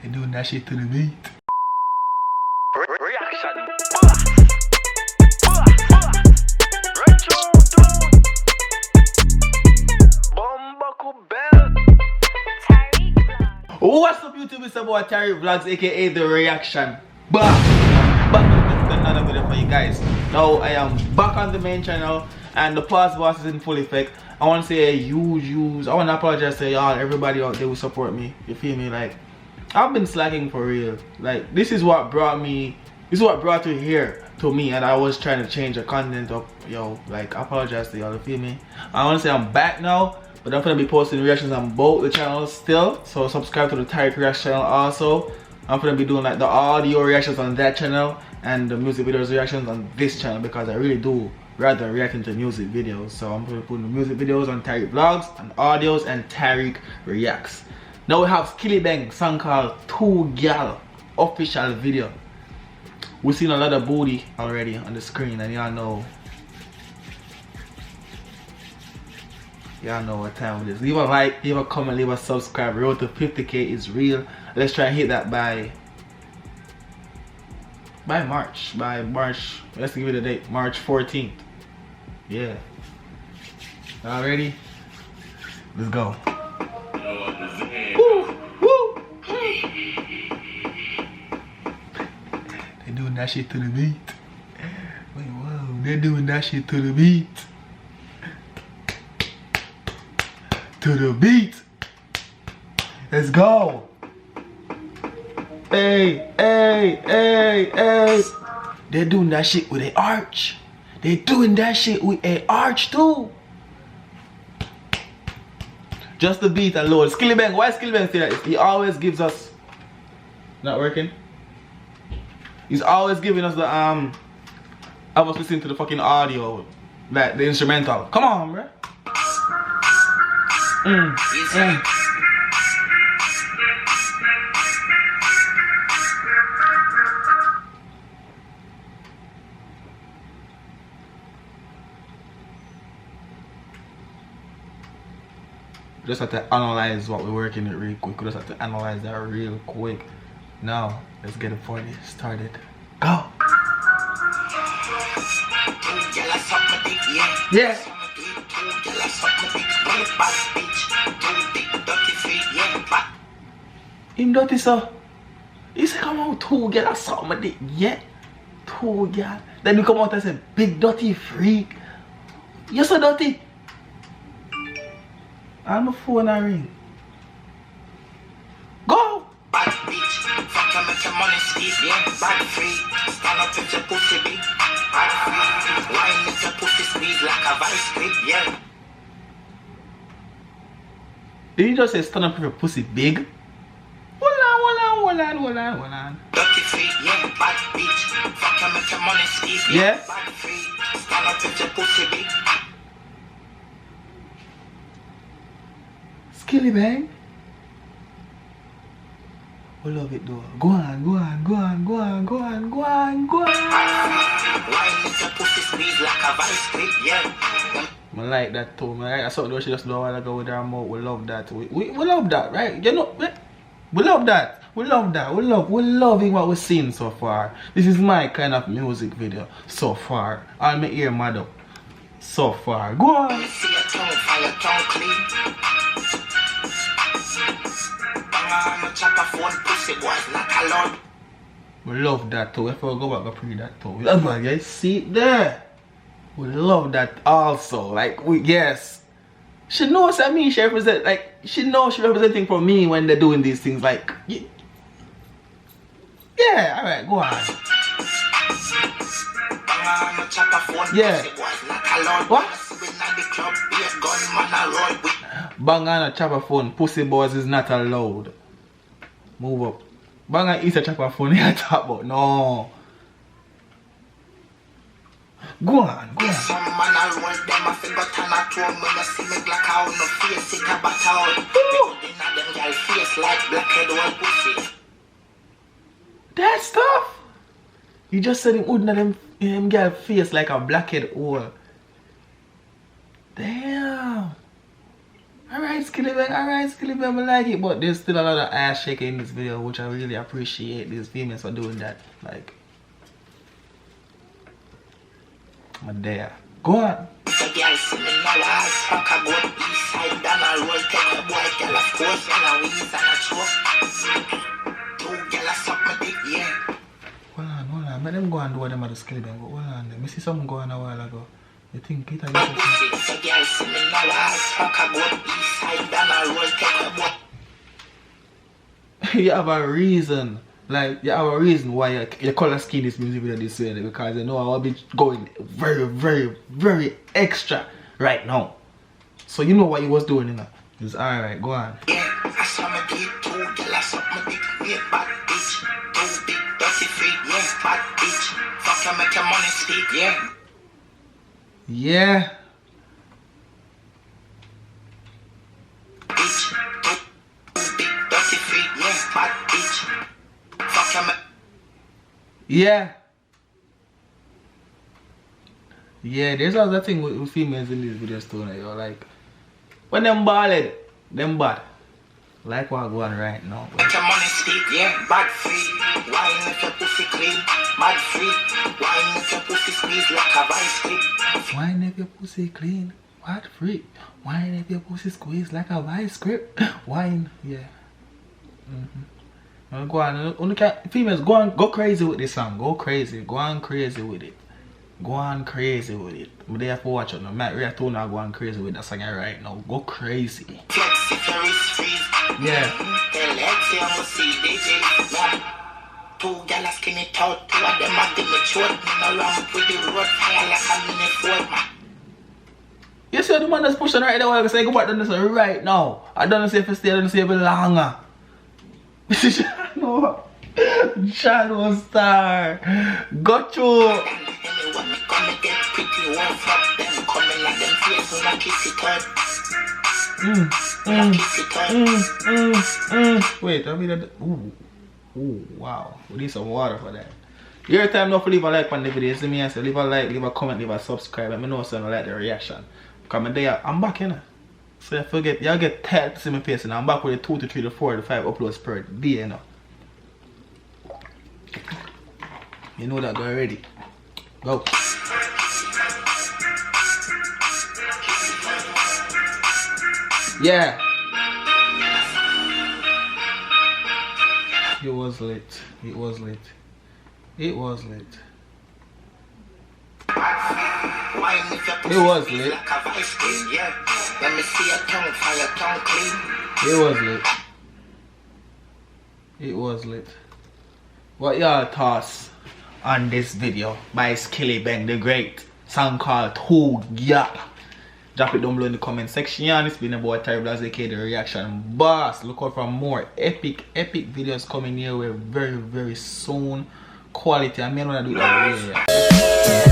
They doing that shit to the beat. Reaction. What's up YouTube, it's about Tyrekevlogs aka The Reaction. Back with another video for you guys. Now I am back on the main channel and the pause boss is in full effect. I want to say a huge I want to apologize to y'all, everybody out there who support me. You feel me? Like, I've been slacking for real. Like, this is what brought you here to me, and I was trying to change the content up. Yo, like, I apologize to y'all, you feel me? I want to say I'm back now, but I'm gonna be posting reactions on both the channels still. So subscribe to the Tyrekevlogs Reaction channel also. I'm gonna be doing like the audio reactions on that channel and the music videos reactions on this channel, because I really do rather reacting to music videos. So I'm gonna put the music videos on Tyrekevlogs and audios and Tyreek Reacts. Now we have Skillibeng song called Two Gal official video. We've seen a lot of booty already on the screen, and y'all know what time it is. Leave a like, leave a comment, leave a subscribe. Road to 50k is real. Let's try and hit that by March. Let's give it a date. March 14th. Yeah. Y'all ready? Let's go. Woo! Woo! They doing that shit to the beat. Wait, whoa. They're doing that shit to the beat. To the beat. Let's go. Hey. They're doing that shit with an arch. They're doing that shit with an arch too. Just the beat alone. Skillibeng, why Skillibeng say that? He always gives us. Not working? He's always giving us the I was listening to the fucking audio, like the instrumental. Come on, bro. Just have to analyze what we're working with real quick. We just have to analyze that real quick. Now, let's get it party started. Go! Yeah! Him dirty, so. He said, come on, two girls suck my dick. Yeah? Two girls. Then you come out and say, big dirty freak. You're so dirty. And my phone a ring. Go! Bad bitch, fuck you make your money steep, yeah. Bad free, stand up with your pussy big. Bad free, wine with your pussy speed like a vice grip, yeah. Did you just say stand up with your pussy big? Hold on. Dirty free, yeah. Bad bitch, fuck you make your money steep, yeah. Bad free, stand up with your pussy big. Skillibeng. We love it though. Go on. I like that too, man. I saw what she just do a while ago with her mouth. We love that. We love that, right? You know, we love that. We loving what we're seeing so far. This is my kind of music video so far. I'll make ear mad up. So far. Go on. We love that too. If I go back and pre that too. Look, man, guys, see it there. We love that also. Like, yes. She knows that me, she represent, like, she knows she representing for me when they're doing these things. Like, yeah, alright, go on. Yeah. What? Bang on a chopper phone, pussy boys is not allowed. Move up. Bang on is a chopper phone you talk about. No. Go on. That stuff? You just said him wouldn't him girl face like a blackhead hole. Damn. Alright, Skillibeng, alright, Skillibeng, I like it, but there's still a lot of ass shaking in this video, which I really appreciate these females for doing that. Like, I'm there. Go on. Hold on, let them go and do what them at the Skillibeng, but hold on, let me see something going on a while ago. You think it you have a reason. Like, you have a reason why you color skin this music video this way, because you know I will be going very, very, very extra right now. So you know what he was doing, you know. It's alright, go on. Yeah. Yeah. Yeah, there's another thing with females in these videos too, yo. Like, when them balled, them bad. Like what going right now. Make your money speak, yeah, bad free. Wine if your pussy clean, bad free. Wine if your pussy squeeze like a vice grip. Wine if your pussy clean, bad free. Wine if your pussy squeeze like a vice grip. Wine, yeah. Go on, only females go crazy with this song. Go crazy, go on crazy with it. Go on crazy with it. But they have to watch it now. Matt Ray told now go on crazy with that song right now. Go crazy. Yeah. You see the man that's pushing right there, I say go back to this right now. I don't say if you stay, I don't say if you longer. No. Shadow Star. Got you. Wait, I mean that. Ooh, wow. We need some water for that. Your time now to leave a like on the video. See me, I say leave a like, leave a comment, leave a subscribe. Let me know so I like the reaction. Comment there. I'm back in. So you forget, y'all get tired to see my face, and I'm back with the 2 to 3 to 4 to 5 uploads per day, you know. You know that, go already. Go. Yeah. It was lit. It was lit. It was lit. It was lit. Let me see your tongue, fire tongue clean. It was lit. It was lit. What y'all thoughts on this video by Skillibeng the Great? Song called Who Ya? Drop it down below in the comment section. It's been about Tyrekevlogs, aka the reaction boss. Look out for more epic videos coming your way very, very soon. Quality. I may want to do that.